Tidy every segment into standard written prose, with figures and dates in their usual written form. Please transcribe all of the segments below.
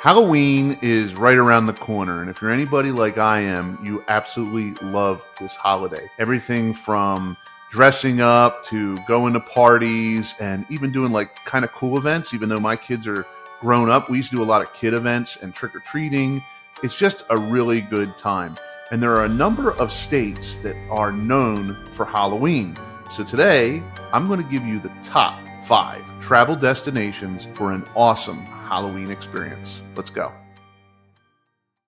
Halloween is right around the corner, and if you're anybody like I am, you absolutely love this holiday. Everything from dressing up to going to parties and even doing like kind of cool events, even though my kids are grown up. We used to do a lot of kid events and trick or treating. It's just a really good time. And there are a number of states that are known for Halloween. So today, I'm going to give you the top 5 travel destinations for an awesome Halloween experience. Let's go.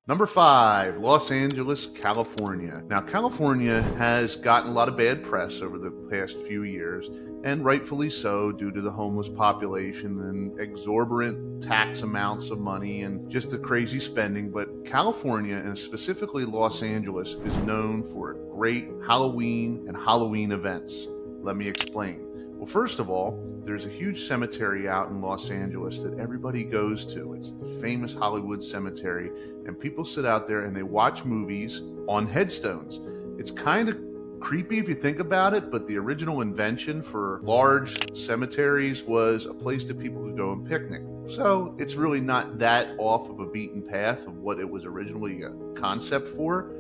Number 5, Los Angeles, California. Now, California has gotten a lot of bad press over the past few years, and rightfully so, due to the homeless population and exorbitant tax amounts of money and just the crazy spending. But California, and specifically Los Angeles, is known for great Halloween and Halloween events. Let me explain. Well, first of all, there's a huge cemetery out in Los Angeles that everybody goes to. It's the famous Hollywood Cemetery, and people sit out there and they watch movies on headstones. It's kind of creepy if you think about it, but the original invention for large cemeteries was a place that people could go and picnic. So it's really not that off of a beaten path of what it was originally a concept for.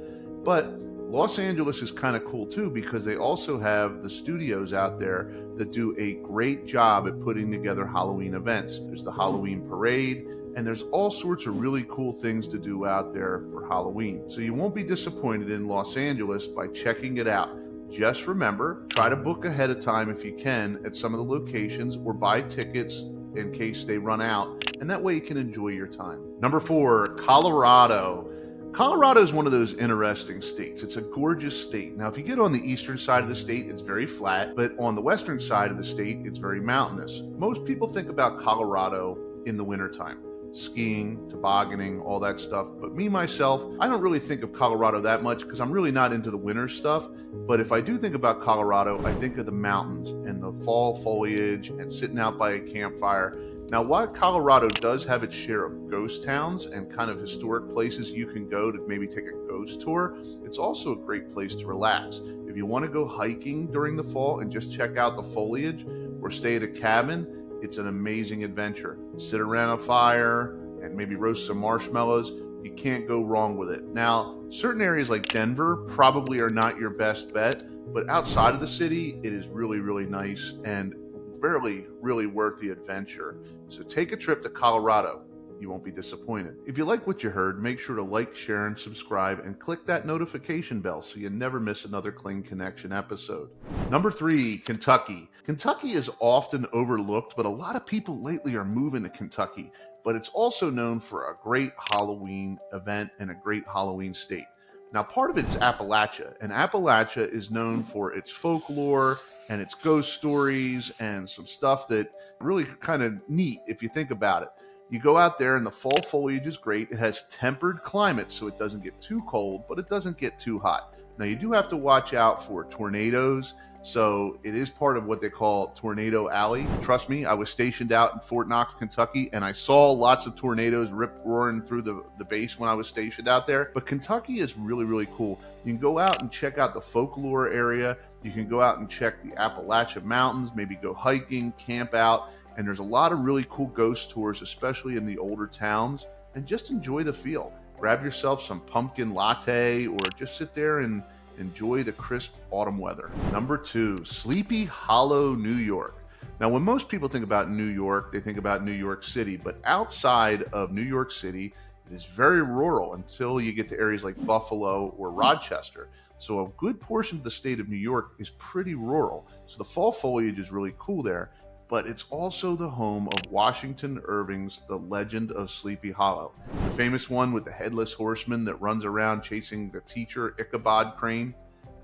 But Los Angeles is kind of cool too, because they also have the studios out there that do a great job at putting together Halloween events. There's the Halloween parade, and there's all sorts of really cool things to do out there for Halloween. So you won't be disappointed in Los Angeles by checking it out. Just remember, try to book ahead of time if you can at some of the locations, or buy tickets in case they run out, and that way you can enjoy your time. Number 4, Colorado. Colorado is one of those interesting states. It's a gorgeous state. Now, if you get on the eastern side of the state, it's very flat, but on the western side of the state, it's very mountainous. Most people think about Colorado in the wintertime. Skiing, tobogganing, all that stuff. But me, myself, I don't really think of Colorado that much because I'm really not into the winter stuff. But if I do think about Colorado, I think of the mountains and the fall foliage and sitting out by a campfire. Now, while Colorado does have its share of ghost towns and kind of historic places you can go to maybe take a ghost tour, it's also a great place to relax. If you want to go hiking during the fall and just check out the foliage or stay at a cabin, it's an amazing adventure. Sit around a fire and maybe roast some marshmallows. You can't go wrong with it. Now, certain areas like Denver probably are not your best bet, but outside of the city, it is really, really nice and really worth the adventure. So take a trip to Colorado. You won't be disappointed. If you like what you heard, make sure to like, share, and subscribe, and click that notification bell so you never miss another Kling Connection episode. Number 3, Kentucky. Kentucky is often overlooked, but a lot of people lately are moving to Kentucky. But it's also known for a great Halloween event and a great Halloween state. Now, part of it is Appalachia, and Appalachia is known for its folklore and its ghost stories and some stuff that really kind of neat if you think about it. You go out there and the fall foliage is great. It has tempered climate, so it doesn't get too cold, but it doesn't get too hot. Now, you do have to watch out for tornadoes, so it is part of what they call Tornado Alley. Trust me, I was stationed out in Fort Knox, Kentucky, and I saw lots of tornadoes roaring through the base when I was stationed out there. But Kentucky is really cool. You can go out and check out the folklore area. You can go out and check the Appalachian Mountains, maybe go hiking, camp out. And there's a lot of really cool ghost tours, especially in the older towns, and just enjoy the feel. Grab yourself some pumpkin latte or just sit there and enjoy the crisp autumn weather. Number 2, Sleepy Hollow, New York. Now, when most people think about New York, they think about New York City, but outside of New York City, it is very rural until you get to areas like Buffalo or Rochester. So a good portion of the state of New York is pretty rural. So the fall foliage is really cool there. But it's also the home of Washington Irving's The Legend of Sleepy Hollow, the famous one with the headless horseman that runs around chasing the teacher Ichabod Crane.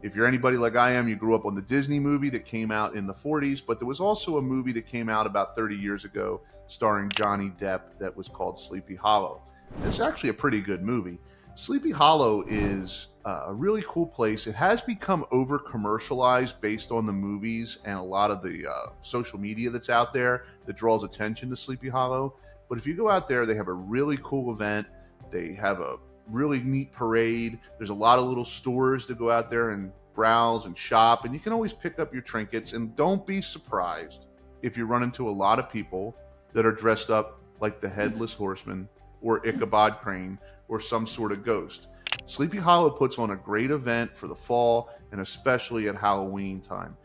If you're anybody like I am, you grew up on the Disney movie that came out in the 40s, but there was also a movie that came out about 30 years ago starring Johnny Depp that was called Sleepy Hollow. It's actually a pretty good movie. Sleepy Hollow is a really cool place. It has become over commercialized based on the movies and a lot of the social media that's out there that draws attention to Sleepy Hollow. But if you go out there, they have a really cool event. They have a really neat parade. There's a lot of little stores to go out there and browse and shop, and you can always pick up your trinkets. And don't be surprised if you run into a lot of people that are dressed up like the Headless Horseman or Ichabod Crane or some sort of ghost. Sleepy Hollow puts on a great event for the fall and especially at Halloween time.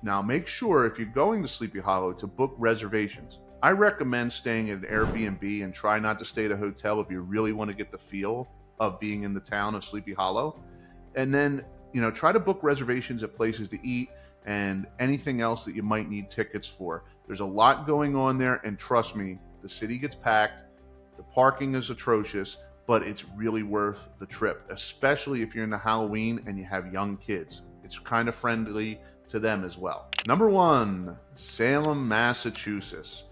Now, make sure if you're going to Sleepy Hollow to book reservations. I recommend staying at an Airbnb and try not to stay at a hotel if you really want to get the feel of being in the town of Sleepy Hollow. And then, try to book reservations at places to eat and anything else that you might need tickets for. There's a lot going on there, and trust me, the city gets packed, the parking is atrocious, but it's really worth the trip, especially if you're into Halloween and you have young kids. It's kind of friendly to them as well. Number 1, Salem, Massachusetts.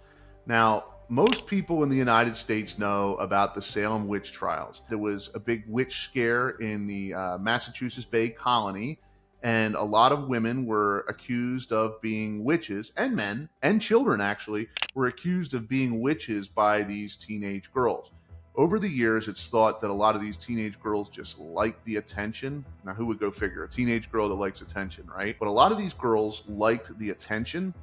Now, most people in the United States know about the Salem witch trials. There was a big witch scare in the Massachusetts Bay Colony, and a lot of women were accused of being witches, and men, and children actually, were accused of being witches by these teenage girls. Over the years, it's thought that a lot of these teenage girls just like the attention. Now, who would go figure? A teenage girl that likes attention, right? But a lot of these girls liked the attention,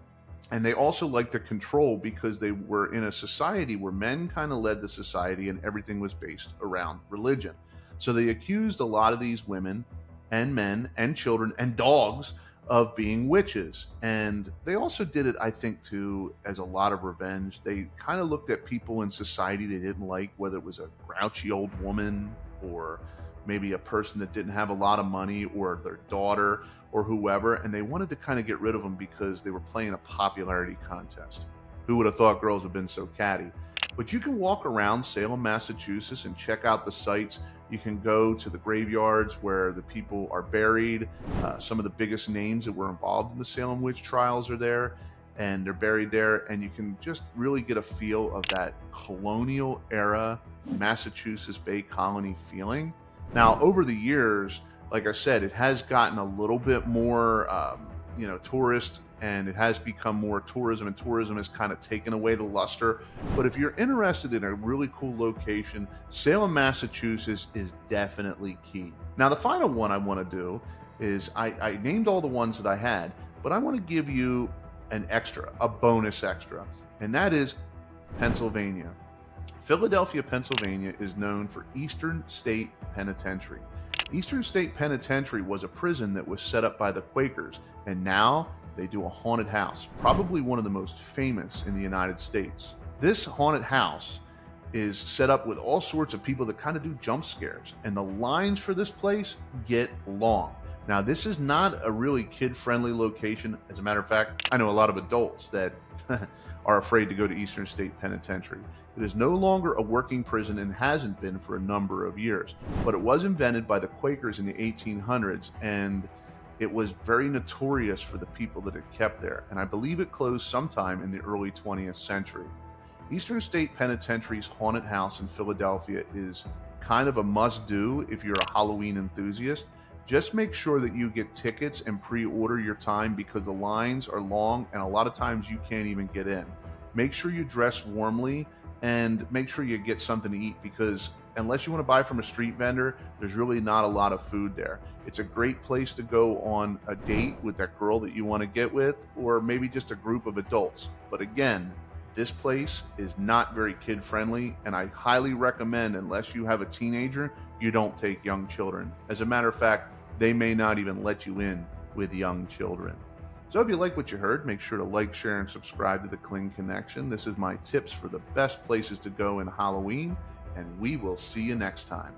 and they also liked the control because they were in a society where men kind of led the society and everything was based around religion. So they accused a lot of these women and men and children and dogs of being witches. And they also did it, I think, too, as a lot of revenge. They kind of looked at people in society they didn't like, whether it was a grouchy old woman or maybe a person that didn't have a lot of money or their daughter or whoever, and they wanted to kind of get rid of them because they were playing a popularity contest. Who would have thought girls have been so catty? But you can walk around Salem, Massachusetts and check out the sites. You can go to the graveyards where the people are buried. Some of the biggest names that were involved in the Salem witch trials are there, and they're buried there. And you can just really get a feel of that colonial era Massachusetts Bay Colony feeling. Now, over the years, like I said, it has gotten a little bit more, tourist, and it has become more tourism, and tourism has kind of taken away the luster. But if you're interested in a really cool location, Salem, Massachusetts is definitely key. Now, the final one I want to do is I named all the ones that I had, but I want to give you an extra, a bonus extra, and that is Pennsylvania. Philadelphia, Pennsylvania is known for Eastern State Penitentiary. Eastern State Penitentiary was a prison that was set up by the Quakers, and now they do a haunted house, probably one of the most famous in the United States. This haunted house is set up with all sorts of people that kind of do jump scares, and the lines for this place get long. Now, this is not a really kid-friendly location. As a matter of fact, I know a lot of adults that are afraid to go to Eastern State Penitentiary. It is no longer a working prison and hasn't been for a number of years, but it was invented by the Quakers in the 1800s, and it was very notorious for the people that it kept there, and I believe it closed sometime in the early 20th century. Eastern State Penitentiary's haunted house in Philadelphia is kind of a must-do if you're a Halloween enthusiast. Just make sure that you get tickets and pre-order your time because the lines are long and a lot of times you can't even get in. Make sure you dress warmly and make sure you get something to eat because unless you want to buy from a street vendor, there's really not a lot of food there. It's a great place to go on a date with that girl that you want to get with, or maybe just a group of adults. But again, this place is not very kid friendly, and I highly recommend, unless you have a teenager, you don't take young children. As a matter of fact, they may not even let you in with young children. So if you like what you heard, make sure to like, share, and subscribe to the Kling Connection. This is my tips for the best places to go in Halloween, and we will see you next time.